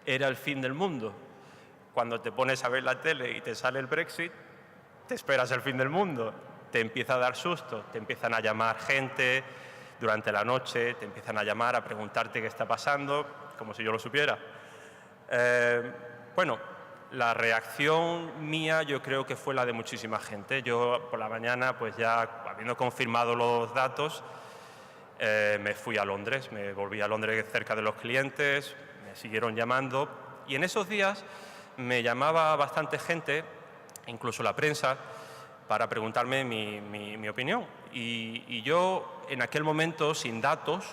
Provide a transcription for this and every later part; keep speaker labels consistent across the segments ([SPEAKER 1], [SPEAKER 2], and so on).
[SPEAKER 1] era el fin del mundo. Cuando te pones a ver la tele y te sale el Brexit, te esperas el fin del mundo, te empieza a dar susto, te empiezan a llamar gente durante la noche, te empiezan a llamar a preguntarte qué está pasando, como si yo lo supiera. Bueno, la reacción mía yo creo que fue la de muchísima gente. Yo por la mañana, pues ya habiendo confirmado los datos, me fui a Londres, me volví a Londres cerca de los clientes, me siguieron llamando y en esos días me llamaba bastante gente, incluso la prensa, para preguntarme mi opinión. Y yo en aquel momento, sin datos,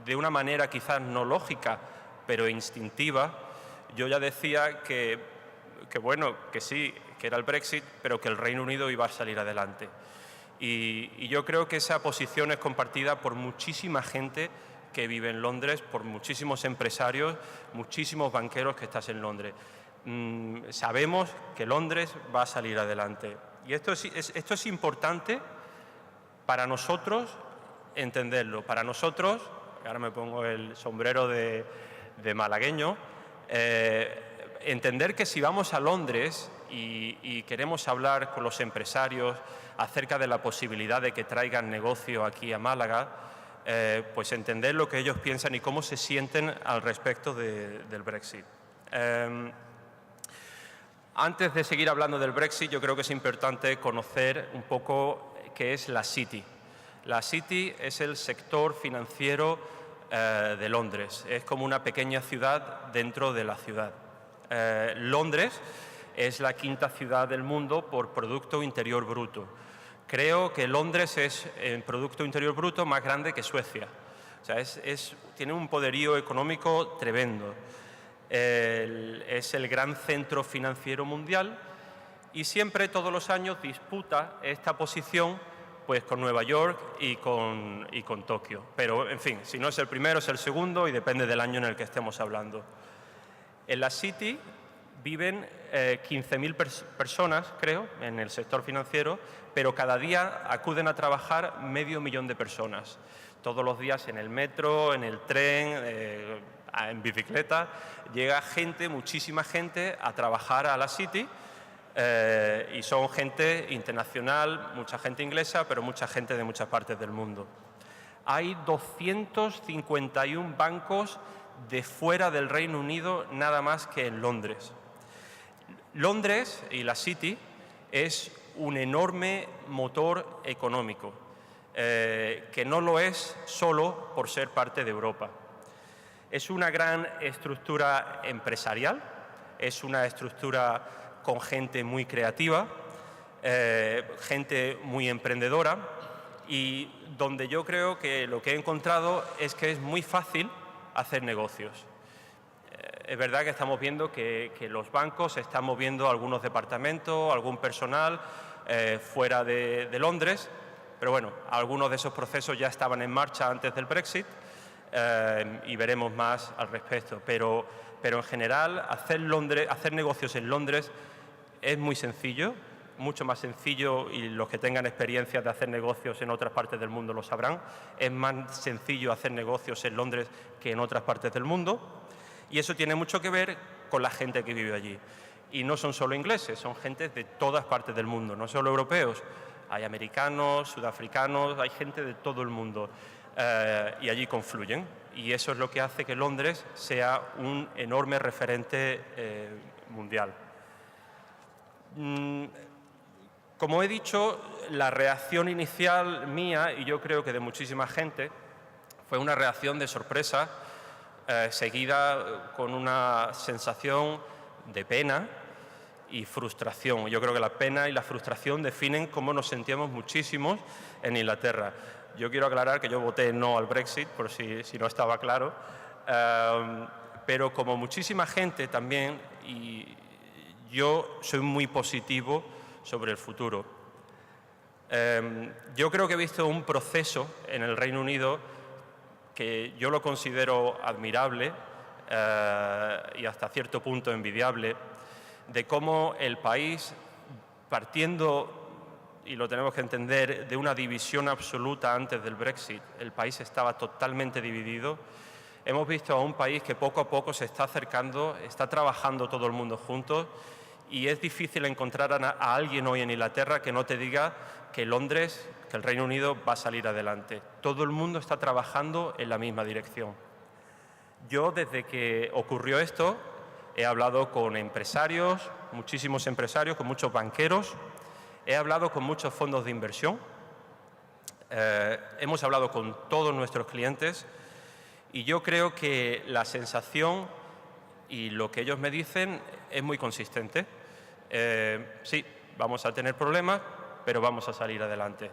[SPEAKER 1] de una manera quizás no lógica, pero instintiva, yo ya decía que bueno, que sí, que era el Brexit, pero que el Reino Unido iba a salir adelante. Y yo creo que esa posición es compartida por muchísima gente que vive en Londres, por muchísimos empresarios, muchísimos banqueros que están en Londres. Sabemos que Londres va a salir adelante. Y esto es importante para nosotros entenderlo. Para nosotros, ahora me pongo el sombrero de malagueño, entender que si vamos a Londres y queremos hablar con los empresarios acerca de la posibilidad de que traigan negocio aquí a Málaga, pues entender lo que ellos piensan y cómo se sienten al respecto del Brexit. Antes de seguir hablando del Brexit, yo creo que es importante conocer un poco qué es la City. La City es el sector financiero de Londres. Es como una pequeña ciudad dentro de la ciudad. Londres es la quinta ciudad del mundo por Producto Interior Bruto. Creo que Londres es el Producto Interior Bruto más grande que Suecia. O sea, tiene un poderío económico tremendo. Es el gran centro financiero mundial y siempre, todos los años, disputa esta posición pues, con Nueva York y con Tokio. Pero, en fin, si no es el primero, es el segundo y depende del año en el que estemos hablando. En la City viven 15.000 personas, creo, en el sector financiero, pero cada día acuden a trabajar 500.000 de personas. Todos los días en el metro, en el tren, en bicicleta, llega gente, muchísima gente, a trabajar a la City y son gente internacional, mucha gente inglesa, pero mucha gente de muchas partes del mundo. Hay 251 bancos de fuera del Reino Unido nada más que en Londres. Londres y la City es un enorme motor económico, que no lo es solo por ser parte de Europa. Es una gran estructura empresarial, es una estructura con gente muy creativa, gente muy emprendedora y donde yo creo que lo que he encontrado es que es muy fácil hacer negocios. Es verdad que estamos viendo que los bancos están moviendo algunos departamentos, algún personal fuera de Londres, pero bueno, algunos de esos procesos ya estaban en marcha antes del Brexit y veremos más al respecto. Pero en general, hacer negocios en Londres es muy sencillo, mucho más sencillo, y los que tengan experiencia de hacer negocios en otras partes del mundo lo sabrán. Es más sencillo hacer negocios en Londres que en otras partes del mundo. Y eso tiene mucho que ver con la gente que vive allí. Y no son solo ingleses, son gente de todas partes del mundo, no solo europeos. Hay americanos, sudafricanos, hay gente de todo el mundo y allí confluyen. Y eso es lo que hace que Londres sea un enorme referente mundial. Como he dicho, la reacción inicial mía, y yo creo que de muchísima gente, fue una reacción de sorpresa, seguida con una sensación de pena y frustración. Yo creo que la pena y la frustración definen cómo nos sentíamos muchísimos en Inglaterra. Yo quiero aclarar que yo voté no al Brexit, por si no estaba claro, pero como muchísima gente también, y yo soy muy positivo sobre el futuro. Yo creo que he visto un proceso en el Reino Unido que yo lo considero admirable y hasta cierto punto envidiable, de cómo el país, partiendo, y lo tenemos que entender, de una división absoluta antes del Brexit, el país estaba totalmente dividido, Hemos visto a un país que poco a poco se está acercando, está trabajando todo el mundo juntos y es difícil encontrar a alguien hoy en Inglaterra que no te diga que Londres, que el Reino Unido va a salir adelante. Todo el mundo está trabajando en la misma dirección. Yo, desde que ocurrió esto, he hablado con empresarios, muchísimos empresarios, con muchos banqueros, he hablado con muchos fondos de inversión, hemos hablado con todos nuestros clientes y yo creo que la sensación y lo que ellos me dicen es muy consistente. Sí, vamos a tener problemas, pero vamos a salir adelante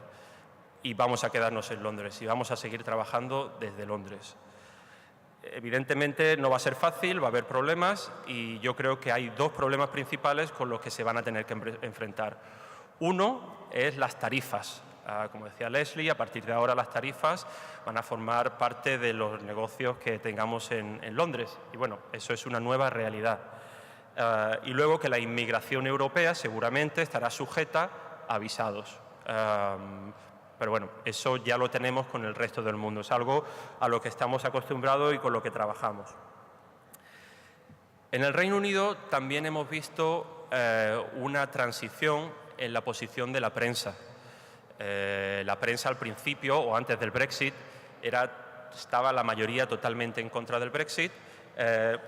[SPEAKER 1] y vamos a quedarnos en Londres y vamos a seguir trabajando desde Londres. Evidentemente no va a ser fácil, va a haber problemas y yo creo que hay dos problemas principales con los que se van a tener que enfrentar. Uno es las tarifas. Como decía Leslie, a partir de ahora las tarifas van a formar parte de los negocios que tengamos en Londres. Y bueno, eso es una nueva realidad. Y luego que la inmigración europea seguramente estará sujeta a visados. Pero bueno, eso ya lo tenemos con el resto del mundo. Es algo a lo que estamos acostumbrados y con lo que trabajamos. En el Reino Unido también hemos visto una transición en la posición de la prensa. La prensa al principio, o antes del Brexit, estaba la mayoría totalmente en contra del Brexit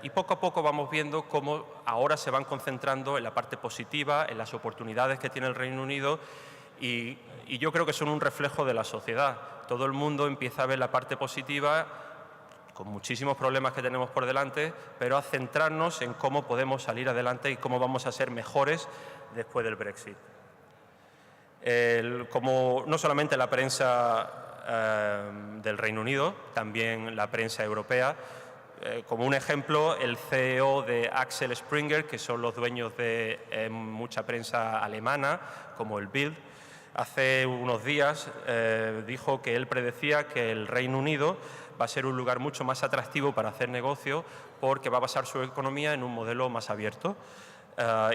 [SPEAKER 1] y poco a poco vamos viendo cómo ahora se van concentrando en la parte positiva, en las oportunidades que tiene el Reino Unido y yo creo que son un reflejo de la sociedad. Todo el mundo empieza a ver la parte positiva, con muchísimos problemas que tenemos por delante, pero a centrarnos en cómo podemos salir adelante y cómo vamos a ser mejores después del Brexit. Como no solamente la prensa del Reino Unido, también la prensa europea. Como un ejemplo, el CEO de Axel Springer, que son los dueños de mucha prensa alemana, como el Bild, hace unos días dijo que él predecía que el Reino Unido va a ser un lugar mucho más atractivo para hacer negocio porque va a basar su economía en un modelo más abierto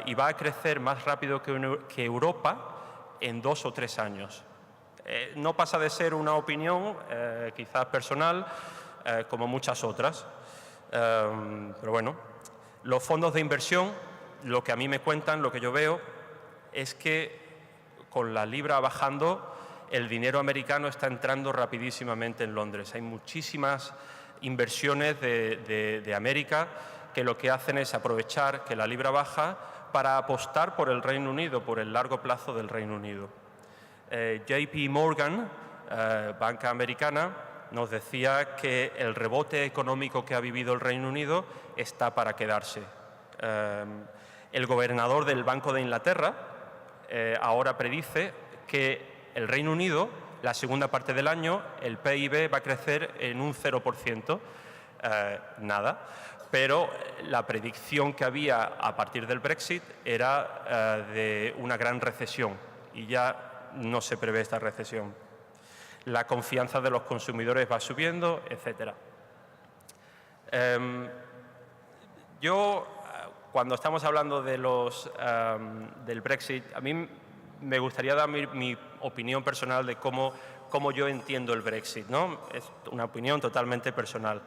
[SPEAKER 1] y va a crecer más rápido que Europa en 2 o 3 años. No pasa de ser una opinión, quizás personal, como muchas otras. Pero bueno, los fondos de inversión, lo que a mí me cuentan, lo que yo veo, es que con la libra bajando, el dinero americano está entrando rapidísimamente en Londres. Hay muchísimas inversiones de América que lo que hacen es aprovechar que la libra baja para apostar por el Reino Unido, por el largo plazo del Reino Unido. JP Morgan, banca americana, nos decía que el rebote económico que ha vivido el Reino Unido está para quedarse. El gobernador del Banco de Inglaterra ahora predice que el Reino Unido, la segunda parte del año, el PIB va a crecer en un 0%. Nada. Pero la predicción que había a partir del Brexit era de una gran recesión y ya no se prevé esta recesión. La confianza de los consumidores va subiendo, etc. Yo, cuando estamos hablando de del Brexit, a mí me gustaría dar mi opinión personal de cómo yo entiendo el Brexit, ¿no? Es una opinión totalmente personal.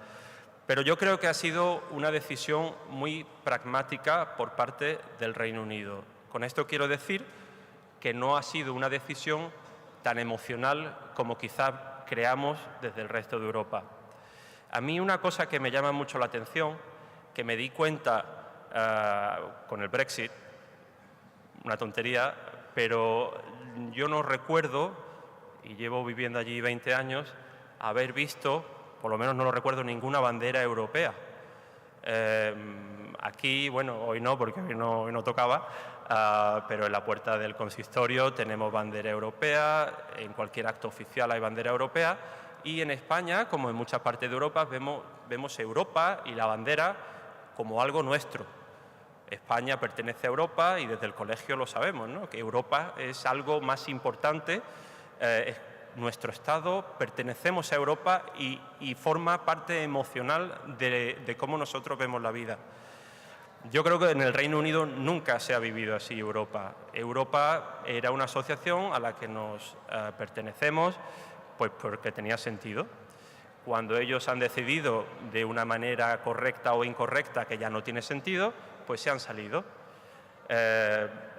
[SPEAKER 1] Pero yo creo que ha sido una decisión muy pragmática por parte del Reino Unido. Con esto quiero decir que no ha sido una decisión tan emocional como quizá creamos desde el resto de Europa. A mí una cosa que me llama mucho la atención, que me di cuenta con el Brexit, una tontería, pero yo no recuerdo, y llevo viviendo allí 20 años, haber visto, por lo menos no lo recuerdo, ninguna bandera europea. Aquí, bueno, hoy no, porque hoy no tocaba, pero en la puerta del consistorio tenemos bandera europea, en cualquier acto oficial hay bandera europea, y en España, como en muchas partes de Europa, vemos Europa y la bandera como algo nuestro. España pertenece a Europa y desde el colegio lo sabemos, ¿no? Que Europa es algo más importante, nuestro Estado, pertenecemos a Europa y forma parte emocional de cómo nosotros vemos la vida. Yo creo que en el Reino Unido nunca se ha vivido así Europa. Europa era una asociación a la que nos pertenecemos, pues porque tenía sentido. Cuando ellos han decidido de una manera correcta o incorrecta que ya no tiene sentido, pues se han salido.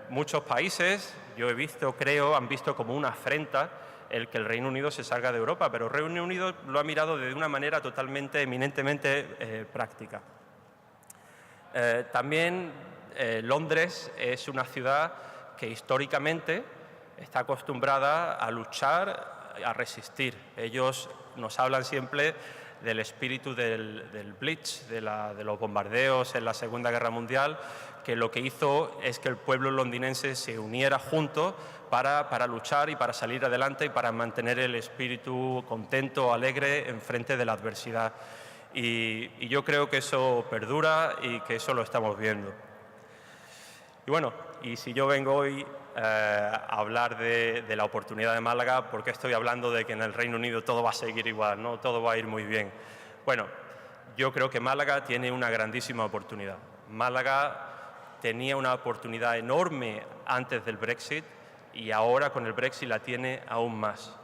[SPEAKER 1] Muchos países, yo he visto, creo, han visto como una afrenta el que el Reino Unido se salga de Europa, pero el Reino Unido lo ha mirado de una manera totalmente, eminentemente práctica. También Londres es una ciudad que históricamente está acostumbrada a luchar, a resistir. Ellos nos hablan siempre del espíritu del Blitz, de los bombardeos en la Segunda Guerra Mundial, que lo que hizo es que el pueblo londinense se uniera junto para luchar y para salir adelante y para mantener el espíritu contento, alegre, enfrente de la adversidad. Y yo creo que eso perdura y que eso lo estamos viendo. Y bueno, y si yo vengo hoy a hablar de la oportunidad de Málaga, ¿por qué estoy hablando de que en el Reino Unido todo va a seguir igual, ¿no? Todo va a ir muy bien? Bueno, yo creo que Málaga tiene una grandísima oportunidad. Málaga tenía una oportunidad enorme antes del Brexit y ahora con el Brexit la tiene aún más.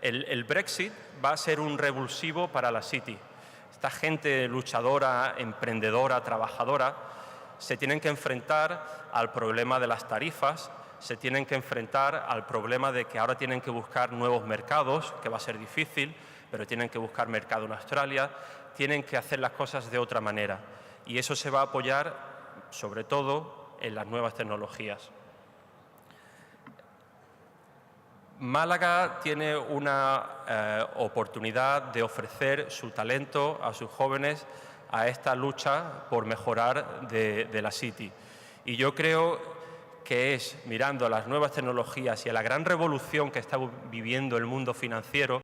[SPEAKER 1] El Brexit va a ser un revulsivo para la City. Esta gente luchadora, emprendedora, trabajadora, se tienen que enfrentar al problema de las tarifas, se tienen que enfrentar al problema de que ahora tienen que buscar nuevos mercados, que va a ser difícil, pero tienen que buscar mercado en Australia, tienen que hacer las cosas de otra manera. Y eso se va a apoyar, sobre todo, en las nuevas tecnologías. Málaga tiene una oportunidad de ofrecer su talento a sus jóvenes a esta lucha por mejorar de la City. Y yo creo que es mirando a las nuevas tecnologías y a la gran revolución que está viviendo el mundo financiero